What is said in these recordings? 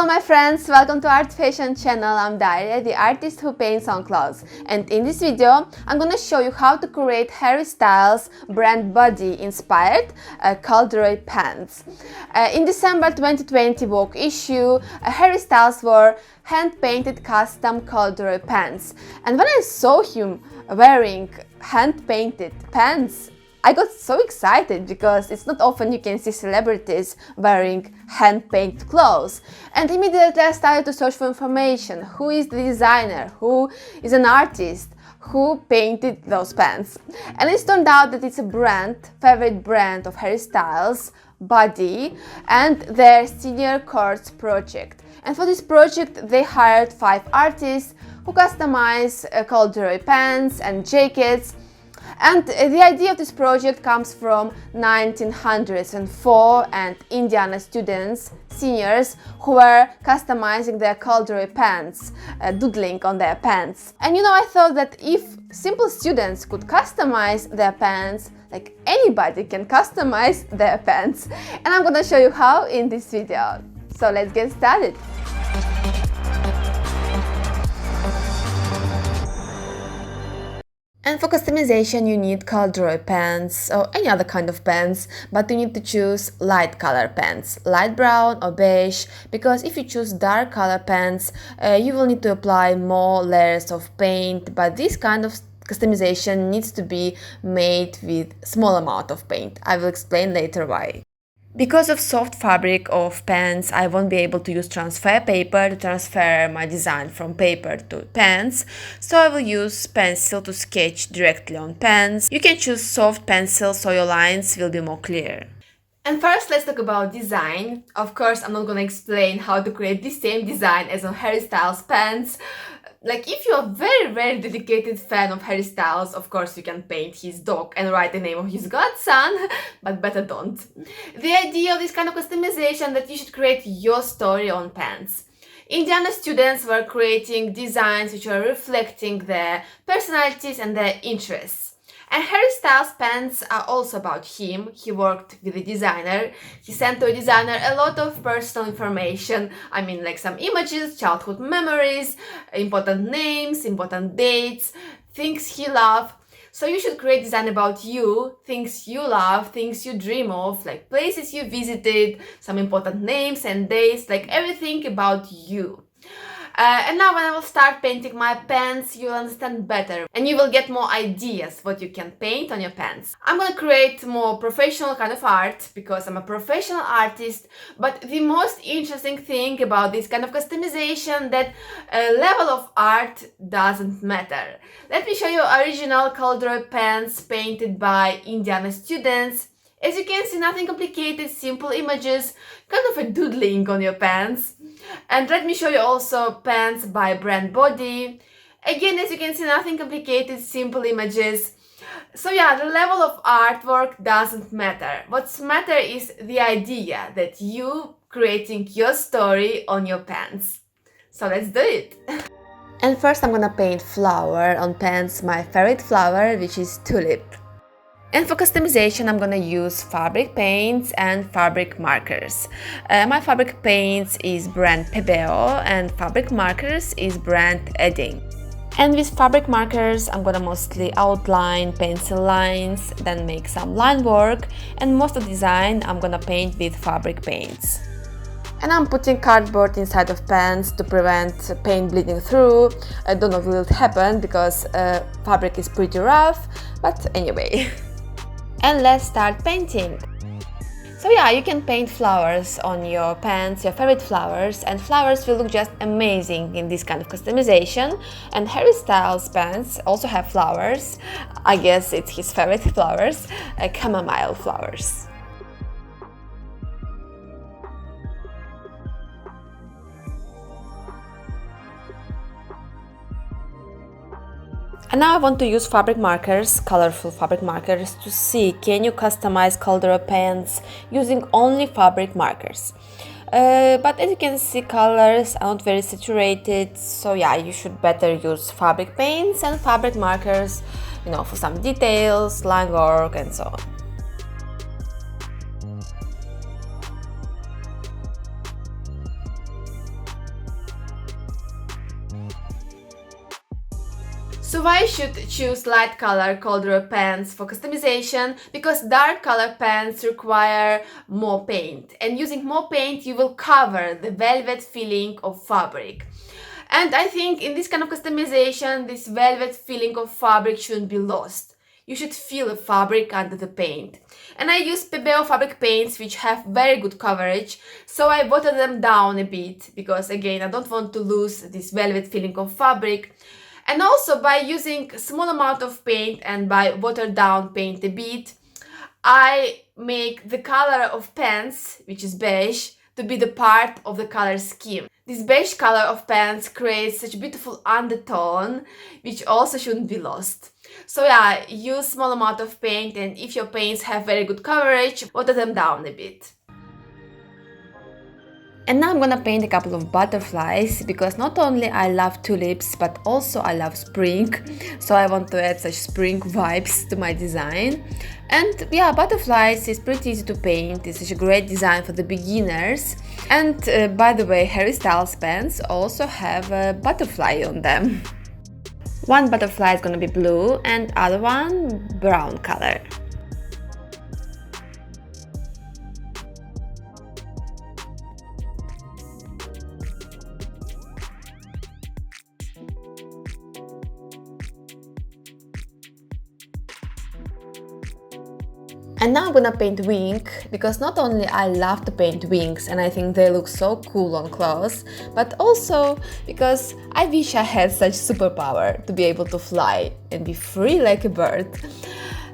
Hello my friends, welcome to Art Fashion channel. I'm Daria, the artist who paints on clothes, and in this video I'm gonna show you how to create Harry Styles brand Bode inspired corduroy pants. In December 2020 Vogue issue, Harry Styles wore hand-painted custom corduroy pants, and when I saw him wearing hand-painted pants, I got so excited because it's not often you can see celebrities wearing hand-painted clothes. And immediately I started to search for information. Who is the designer? Who is an artist? Who painted those pants? And it turned out that it's a favorite brand of Harry Styles, Bode, and their senior course project. And for this project they hired 5 artists who customize corduroy pants and jackets. And the idea of this project comes from 1904 and Indiana students, seniors, who were customizing their corduroy pants, doodling on their pants. And I thought that if simple students could customize their pants, like anybody can customize their pants. And I'm gonna show you how in this video. So let's get started. And for customization you need corduroy pants or any other kind of pants, but you need to choose light color pants, light brown or beige, because if you choose dark color pants you will need to apply more layers of paint, but this kind of customization needs to be made with small amount of paint. I will explain later why. Because of soft fabric of pants, I won't be able to use transfer paper to transfer my design from paper to pants, so I will use pencil to sketch directly on pants. You can choose soft pencil so your lines will be more clear. And first let's talk about design. Of course, I'm not gonna explain how to create the same design as on Harry Styles pants. Like, if you're a very dedicated fan of Harry Styles, of course you can paint his dog and write the name of his godson, but better don't. The idea of this kind of customization that you should create your story on pants. Indiana students were creating designs which were reflecting their personalities and their interests. And Harry Styles pants are also about him. He worked with a designer. He sent to a designer a lot of personal information. I mean, like some images, childhood memories, important names, important dates, things he loved. So you should create design about you, things you love, things you dream of, like places you visited, some important names and dates, like everything about you. And now when I will start painting my pants, you'll understand better and you will get more ideas what you can paint on your pants. I'm gonna create more professional kind of art because I'm a professional artist, but the most interesting thing about this kind of customization that level of art doesn't matter. Let me show you original corduroy pants painted by Indiana students. As you can see, nothing complicated, simple images, kind of a doodling on your pants. And let me show you also pants by brand Bode. Again, as you can see, nothing complicated, simple images. So yeah, the level of artwork doesn't matter. What's matter is the idea that you creating your story on your pants. So let's do it. And first I'm gonna paint flower on pants, my favorite flower, which is tulip. And for customization I'm gonna use fabric paints and fabric markers. My fabric paints is brand Pebeo and fabric markers is brand Edding. And with fabric markers I'm gonna mostly outline pencil lines, then make some line work, and most of the design I'm gonna paint with fabric paints. And I'm putting cardboard inside of pants to prevent paint bleeding through. I don't know if it will happen because fabric is pretty rough, but anyway. And let's start painting. So yeah, you can paint flowers on your pants, your favorite flowers, and flowers will look just amazing in this kind of customization. And Harry Styles pants also have flowers. I guess it's his favorite flowers, chamomile flowers. And now I want to use fabric markers, colorful fabric markers, to see can you customize corduroy pants using only fabric markers. But as you can see, colors are not very saturated, so yeah, you should better use fabric paints and fabric markers, for some details, line work and so on. So why you should choose light color corduroy pants for customization? Because dark color pants require more paint, and using more paint you will cover the velvet feeling of fabric. And I think in this kind of customization, this velvet feeling of fabric shouldn't be lost. You should feel the fabric under the paint. And I use Pebeo fabric paints which have very good coverage, so I watered them down a bit because again I don't want to lose this velvet feeling of fabric. And also by using a small amount of paint and by watered down paint a bit, I make the color of pants, which is beige, to be the part of the color scheme. This beige color of pants creates such a beautiful undertone, which also shouldn't be lost. So yeah, use small amount of paint, and if your paints have very good coverage, water them down a bit. And now I'm gonna paint a couple of butterflies, because not only I love tulips, but also I love spring, so I want to add such spring vibes to my design. And yeah, butterflies is pretty easy to paint, it's such a great design for the beginners. And by the way, Harry Styles pants also have a butterfly on them. One butterfly is gonna be blue and other one brown color. And now I'm gonna paint wing, because not only I love to paint wings and I think they look so cool on clothes, but also because I wish I had such superpower to be able to fly and be free like a bird.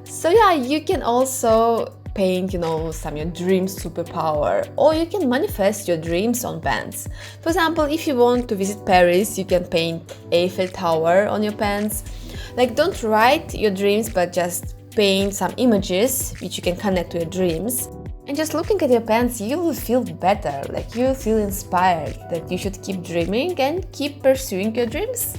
So yeah, you can also paint, some your dream superpower, or you can manifest your dreams on pants. For example, if you want to visit Paris, you can paint Eiffel Tower on your pants. Like, don't write your dreams, but just paint some images which you can connect to your dreams. And just looking at your pants, you will feel better, like you feel inspired that you should keep dreaming and keep pursuing your dreams.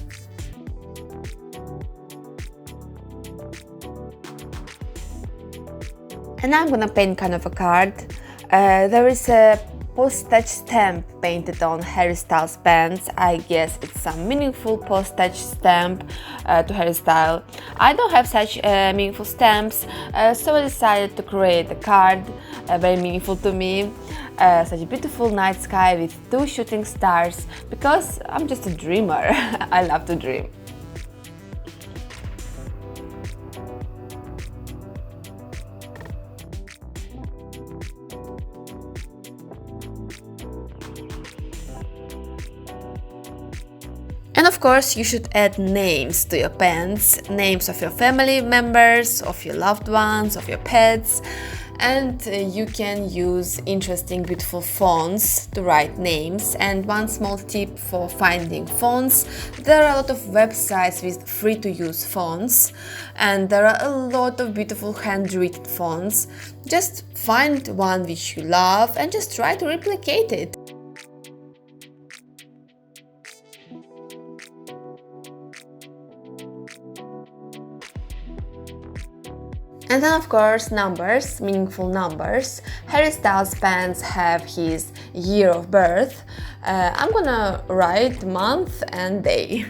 And now I'm gonna paint kind of a card. There is a postage stamp painted on Harry Styles pants. I guess it's some meaningful postage stamp to Harry Styles. I don't have such meaningful stamps, so I decided to create a card very meaningful to me. Such a beautiful night sky with 2 shooting stars, because I'm just a dreamer. I love to dream. And of course, you should add names to your pants, names of your family members, of your loved ones, of your pets. And you can use interesting, beautiful fonts to write names. And one small tip for finding fonts: there are a lot of websites with free-to-use fonts, and there are a lot of beautiful handwritten fonts. Just find one which you love and just try to replicate it. And then of course numbers, meaningful numbers. Harry Styles pants have his year of birth. I'm gonna write month and day.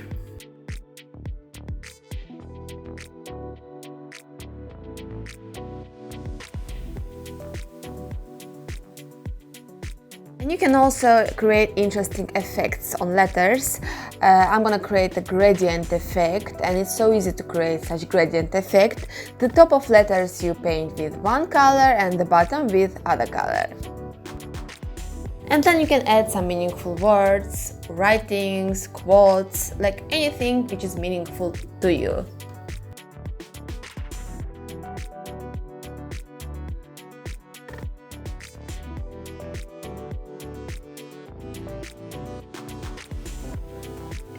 And you can also create interesting effects on letters. I'm gonna create a gradient effect, and it's so easy to create such gradient effect. The top of letters you paint with one color and the bottom with other color. And then you can add some meaningful words, writings, quotes, like anything which is meaningful to you.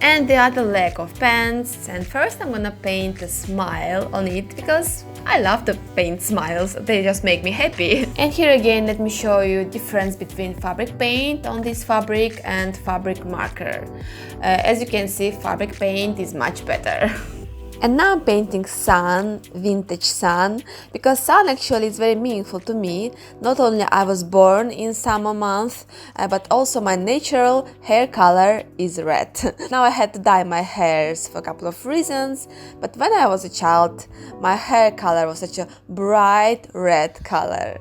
And the other leg of pants, and first I'm gonna paint a smile on it, because I love to paint smiles, they just make me happy. And here again, let me show you the difference between fabric paint on this fabric and fabric marker. As you can see, fabric paint is much better. And now I'm painting sun, vintage sun, because sun actually is very meaningful to me. Not only I was born in summer month, but also my natural hair color is red. Now I had to dye my hairs for a couple of reasons, but when I was a child, my hair color was such a bright red color.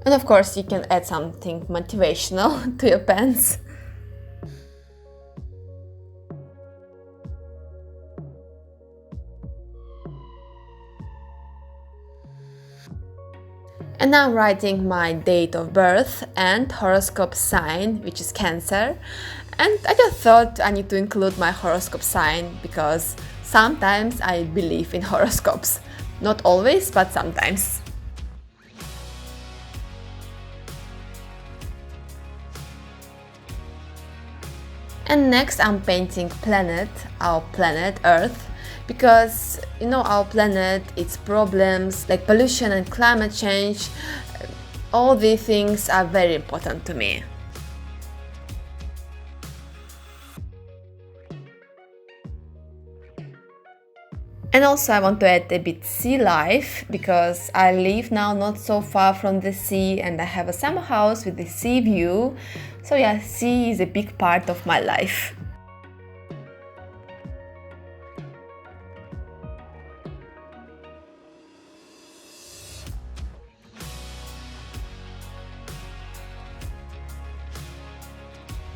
And of course, you can add something motivational to your pants. And now I'm writing my date of birth and horoscope sign, which is Cancer. And I just thought I need to include my horoscope sign because sometimes I believe in horoscopes. Not always, but sometimes. And next I'm painting planet, our planet Earth, because our planet, its problems like pollution and climate change, all these things are very important to me. And also I want to add a bit sea life, because I live now not so far from the sea and I have a summer house with the sea view. So yeah, sea is a big part of my life.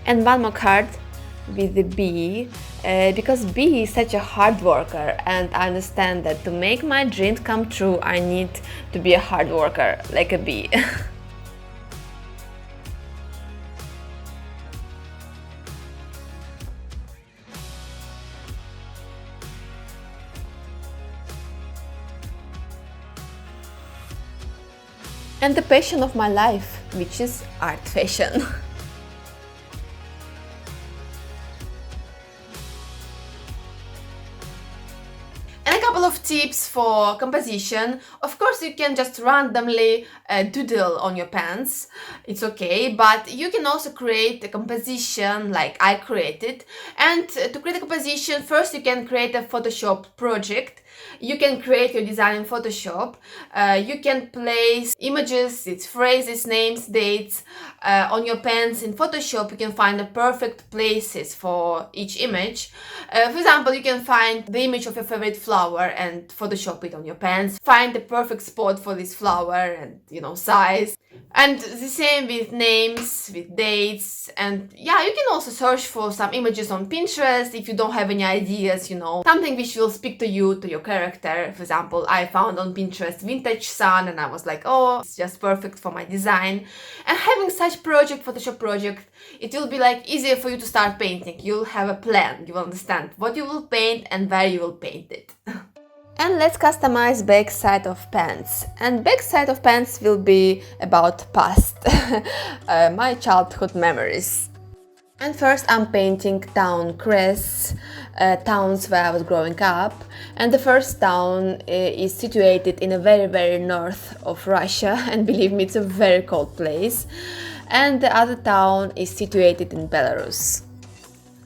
And one more card with the bee, because bee is such a hard worker, and I understand that to make my dreams come true I need to be a hard worker like a bee. And the passion of my life, which is art fashion. And a couple of tips for composition. Of course, you can just randomly doodle on your pants. It's okay, but you can also create a composition like I created. And to create a composition, first you can create a Photoshop project. You can create your design in Photoshop. You can place images, its phrases, names, dates on your pants in Photoshop. You can find the perfect places for each image. For example, you can find the image of your favorite flower and Photoshop it on your pants. Find the perfect spot for this flower and size. And the same with names, with dates, and yeah, you can also search for some images on Pinterest if you don't have any ideas, something which will speak to you, to your character. For example, I found on Pinterest vintage sun and I was like, oh, it's just perfect for my design. And having such project, Photoshop project, it will be like easier for you to start painting. You'll have a plan, you will understand what you will paint and where you will paint it. And let's customize back side of pants. And back side of pants will be about past, my childhood memories. And first I'm painting town crests, towns where I was growing up. And the first town is situated in a very, very north of Russia. And believe me, it's a very cold place. And the other town is situated in Belarus.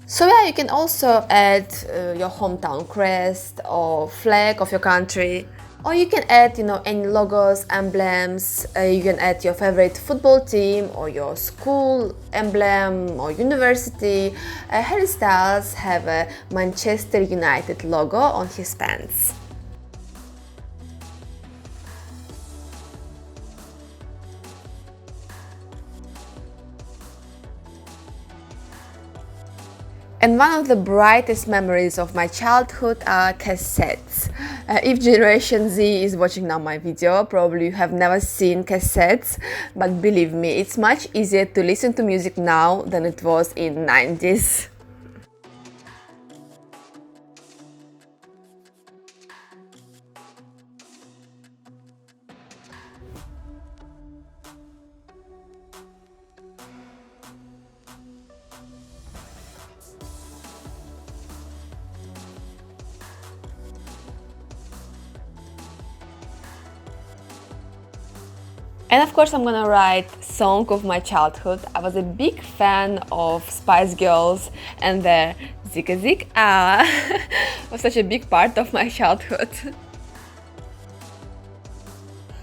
So yeah, you can also add your hometown crest or flag of your country, or you can add any logos, emblems. You can add your favorite football team or your school emblem or university. Harry Styles have a Manchester United logo on his pants. And one of the brightest memories of my childhood are cassettes. If Generation Z is watching now my video, probably you have never seen cassettes, but believe me, it's much easier to listen to music now than it was in 90s. And of course I'm gonna write song of my childhood. I was a big fan of Spice Girls and their Zika Zik Ah was such a big part of my childhood.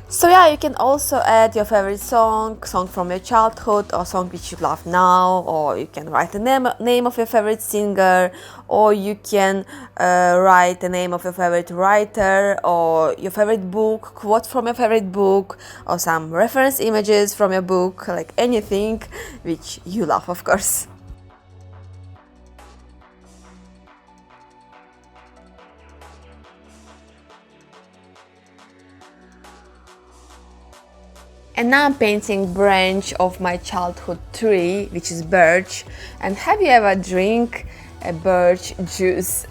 So yeah, you can also add your favorite song from your childhood, or song which you love now, or you can write the name of your favorite singer, or you can write the name of your favorite writer, or your favorite book, quote from your favorite book, or some reference images from your book, like anything which you love, of course. And now I'm painting branch of my childhood tree, which is birch. And have you ever drink a birch juice?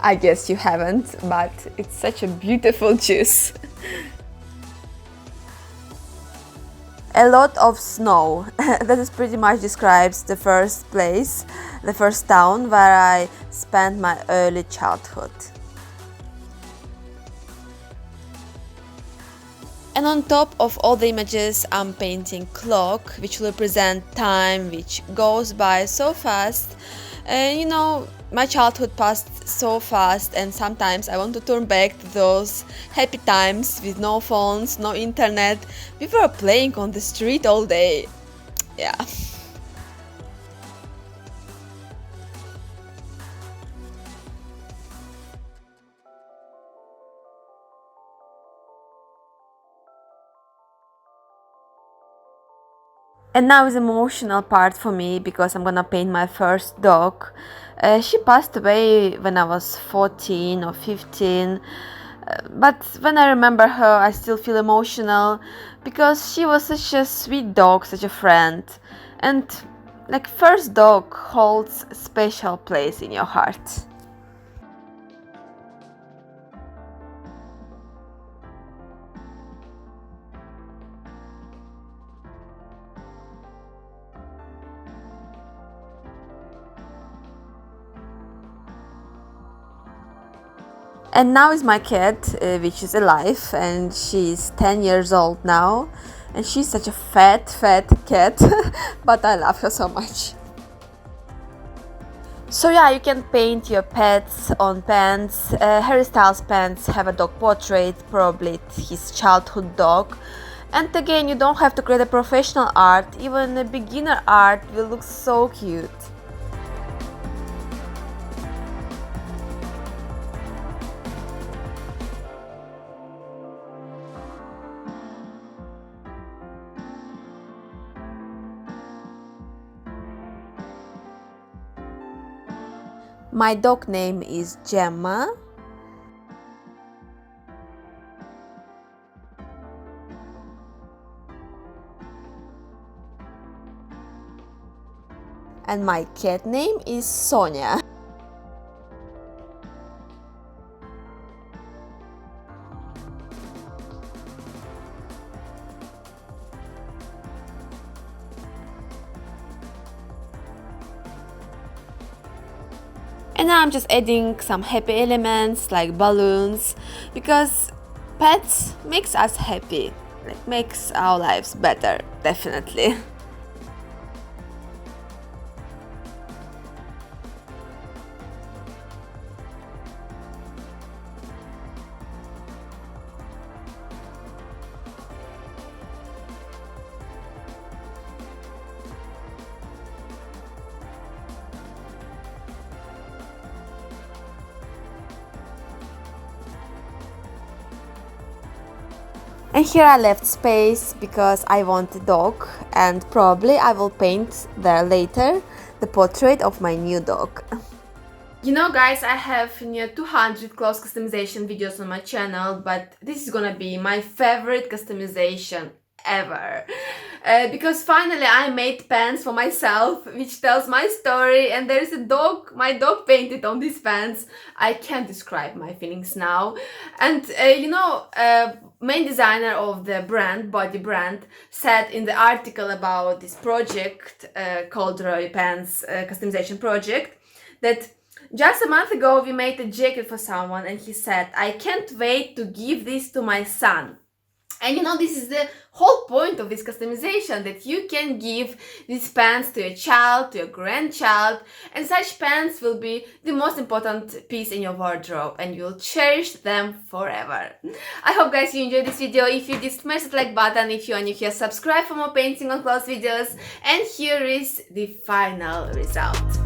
I guess you haven't, but it's such a beautiful juice. A lot of snow. That is pretty much describes the first place, the first town where I spent my early childhood. And on top of all the images, I'm painting clock, which will represent time which goes by so fast. And you know, my childhood passed so fast, and sometimes I want to turn back to those happy times with no phones, no internet. We were playing on the street all day. Yeah. And now is emotional part for me because I'm gonna paint my first dog. She passed away when I was 14 or 15, but when I remember her, I still feel emotional because she was such a sweet dog, such a friend, and like first dog holds a special place in your heart. And now is my cat, which is alive, and she's 10 years old now. And she's such a fat cat, but I love her so much. So yeah, you can paint your pets on pants. Harry Styles' pants have a dog portrait, probably his childhood dog. And again, you don't have to create a professional art, even a beginner art will look so cute. My dog name is Gemma. And my cat name is Sonia. And now I'm just adding some happy elements like balloons, because pets makes us happy, like makes our lives better, definitely. And here I left space because I want a dog, and probably I will paint there later the portrait of my new dog. You know guys, I have near 200 clothes customization videos on my channel, but this is gonna be my favorite customization ever. Because finally I made pants for myself, which tells my story, and there is a dog, my dog painted on these pants. I can't describe my feelings now. And main designer of the brand, Bode brand, said in the article about this project, Corduroy pants customization project, that just a month ago we made a jacket for someone and he said, "I can't wait to give this to my son." And you know, this is the whole point of this customization, that you can give these pants to your child, to your grandchild, and such pants will be the most important piece in your wardrobe and you'll cherish them forever. I hope guys you enjoyed this video. If you did, smash the like button. If you are new here, subscribe for more painting on clothes videos. And here is the final result.